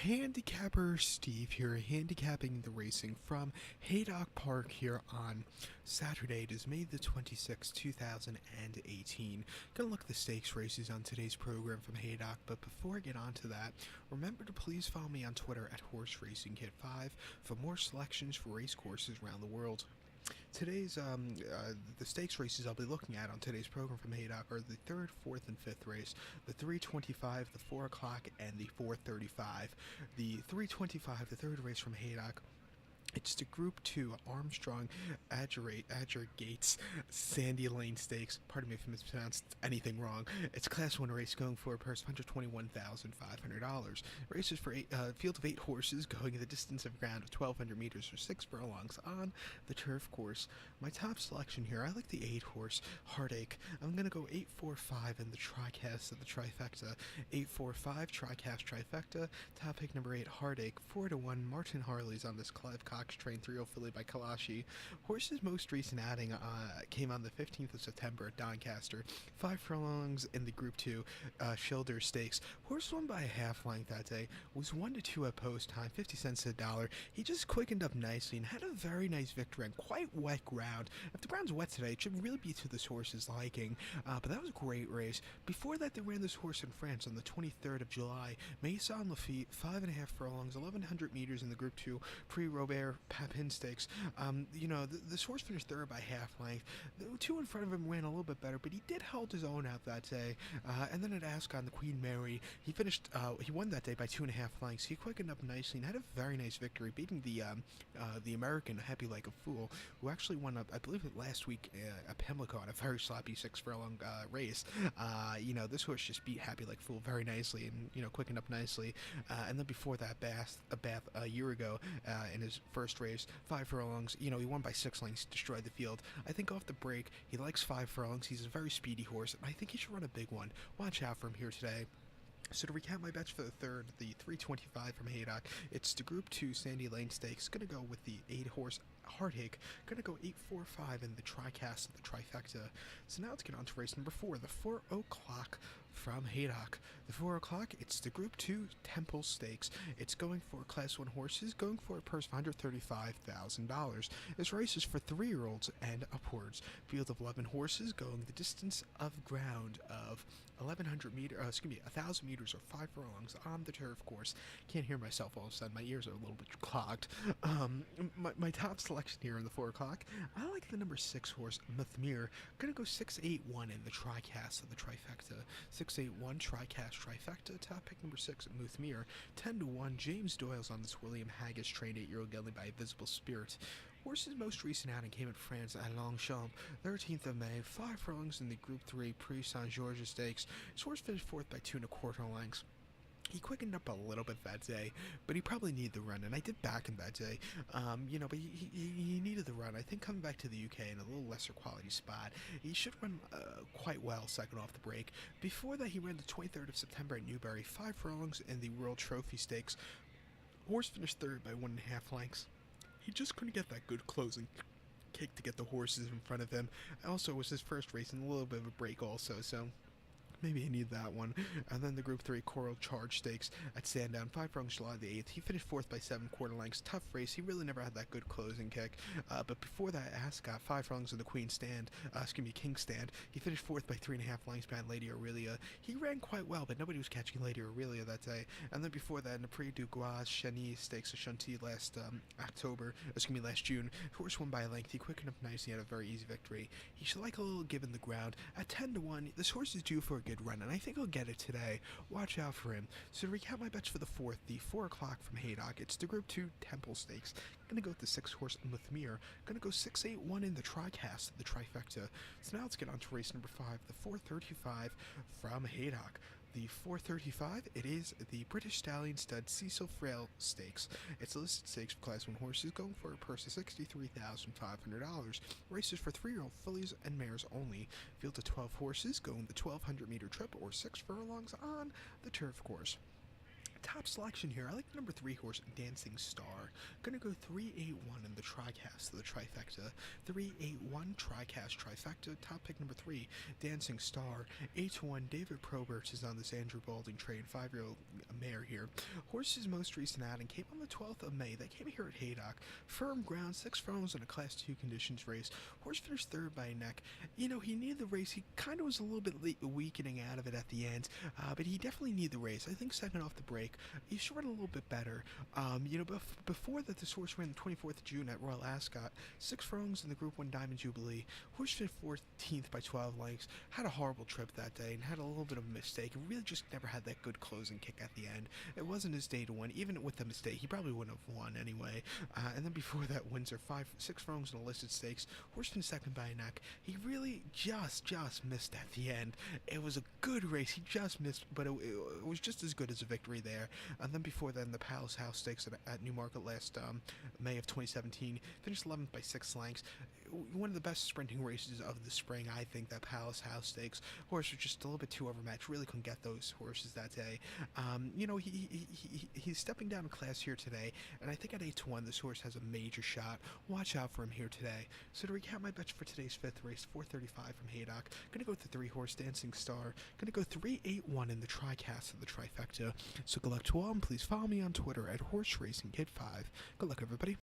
Handicapper Steve here, handicapping the racing from Haydock Park here on Saturday. It is May the 26th, 2018. Gonna look at the stakes races on today's program from Haydock, but before I get on to that, remember to please follow me on Twitter at Horse Racing Kit 5 for more selections for race courses around the world. Today's the stakes races I'll be looking at on today's program from Haydock are the 3rd, 4th, and 5th race, the 3:25, the 4 o'clock, and the 4:35. The 3:25, the third race from Haydock. It's the Group 2 Armstrong Adger Gates Sandy Lane Stakes. Pardon me if I mispronounced anything wrong. It's a Class 1 race going for a purse of $121,500. Races for a field of 8 horses going the distance of ground of 1,200 meters or 6 furlongs on the turf course. My top selection here, I like the 8 horse Heartache. I'm going to go 8-4-5 in the tricast of the trifecta. 8-4-5 tricast trifecta. Top pick number 8 Heartache. 4-1 Martin Harley's on this Clive Cox train 3-0 filly by Kalashi. Horse's most recent outing came on the 15th of September at Doncaster. 5 furlongs in the Group 2 Schilder Stakes. Horse won by a half length that day. Was 1-2 at post time, 50 cents to the dollar. He just quickened up nicely and had a very nice victory on quite wet ground. If the ground's wet today, it should really be to this horse's liking. But that was a great race. Before that, they ran this horse in France on the 23rd of July. Maison Lafitte, 5.5 furlongs, 1,100 meters in the Group 2 Prix-Robert Papin Stakes. This horse finished third by half length. The 2 in front of him ran a little bit better, but he did hold his own out that day. And then at Ascot, the Queen Mary, he won that day by 2.5 lengths. He quickened up nicely and had a very nice victory, beating the American Happy Like a Fool, who actually won, I believe, last week at Pimlico on a very sloppy 6 furlong race. This horse just beat Happy Like a Fool very nicely and, quickened up nicely. And then before that, Bath a year ago in his first race, 5 furlongs, he won by 6 lengths, destroyed the field. I think off the break, he likes 5 furlongs. He's a very speedy horse, and I think he should run a big one. Watch out for him here today. So to recap my bets for the third, the 3:25 from Haydock, it's the Group 2 Sandy Lane Stakes. Going to go with the 8 horse Heartache. Going to go 8-4-5 in the tricast of the trifecta. So now let's get on to race number 4, the 4 o'clock from Haydock. The 4 o'clock, it's the Group 2 Temple Stakes. It's going for Class 1 horses, going for a purse of $135,000. This race is for 3-year-olds and upwards. Field of 11 horses going the distance of ground of 1,000 meters or 5 furlongs on the turf course. Can't hear myself all of a sudden. My ears are a little bit clogged. My top selection here in the 4 o'clock, I like the number 6 horse, Muthmir. Gonna go 6-8-1 in the tricast of the trifecta. 6-8-1 tricast trifecta. Top pick number 6, Muthmir. 10-1 James Doyle's on this William Haggis trained 8-year-old gelding by Visible Spirit. Horse's most recent outing came in France at Longchamp, 13th of May, 5 furlongs in the Group 3 Prix Saint-Georges Stakes. His horse finished 4th by 2.25 lengths. He quickened up a little bit that day, but he probably needed the run, and I did back him that day. But he needed the run. I think coming back to the UK in a little lesser quality spot, he should run quite well second off the break. Before that, he ran the 23rd of September at Newbury, 5 furlongs in the World Trophy Stakes. Horse finished third by 1.5 lengths. He just couldn't get that good closing kick to get the horses in front of him. Also, it was his first race and a little bit of a break also, so maybe I need that one. And then the Group 3 Coral Charge Stakes at Sandown, 5 furlongs July the 8th. He finished 4th by 7.25 lengths. Tough race. He really never had that good closing kick. But before that, Ascot, 5 furlongs in the King's Stand. He finished 4th by 3.5 lengths behind Lady Aurelia. He ran quite well, but nobody was catching Lady Aurelia that day. And then before that, in the Prix du Gras Cheny Stakes of Chantilly last June, horse won by a length. He quickened up nicely, had a very easy victory. He should like a little give in the ground. At 10-1, this horse is due for a good run, and I think he'll get it today. Watch out for him. So to recap my bets for the 4th, the 4 o'clock from Haydock, it's the Group 2 Temple Stakes. Gonna go with the 6 horse Muthmir. Gonna go 6-8-1 in the tricast, the trifecta. So now let's get on to race number 5, the 4:35 from Haydock. The 4:35, it is the British Stallion Stud Cecil Frail Stakes. It's a listed stakes for Class 1 horses going for a purse of $63,500. Races for 3-year-old fillies and mares only. Field of 12 horses going the 1,200 meter trip or 6 furlongs on the turf course. top selection here. I like the number 3 horse, Dancing Star. Gonna go 3-8-1 in the TriCast, the trifecta. 3-8-1 TriCast trifecta. Top pick number 3, Dancing Star. 8-1, David Probert is on this Andrew Balding train, 5-year-old mare here. Horse's most recent outing came on the 12th of May. That came here at Haydock. Firm ground, 6 furlongs in a Class 2 conditions race. Horse finished third by a neck. You know, he needed the race. He kind of was a little bit weakening out of it at the end, but he definitely needed the race. I think second off the break, he should run a little bit better. You know, before that, this horse ran the 24th of June at Royal Ascot. 6 furlongs in the Group 1 Diamond Jubilee. Horse finished 14th by 12 lengths. Had a horrible trip that day and had a little bit of a mistake. He really just never had that good closing kick at the end. It wasn't his day to win. Even with the mistake, he probably wouldn't have won anyway. And then before that, Windsor, 6 furlongs in a listed stakes. Horse finished second by a neck. He really just missed at the end. It was a good race. He just missed, but it was just as good as a victory there. And then before then, the Palace House Stakes at Newmarket last May of 2017, finished 11th by 6 lengths. One of the best sprinting races of the spring, I think, that Palace House Stakes. Horse was just a little bit too overmatched. Really couldn't get those horses that day. You know, he's stepping down in class here today, and I think at 8-1, this horse has a major shot. Watch out for him here today. So to recap my bets for today's 5th race, 4:35 from Haydock. Gonna go with the 3 horse, Dancing Star. Gonna go 3-8-1 in the TriCast of the trifecta. So good luck to all, and please follow me on Twitter at HorseRacingKid5. Good luck, everybody.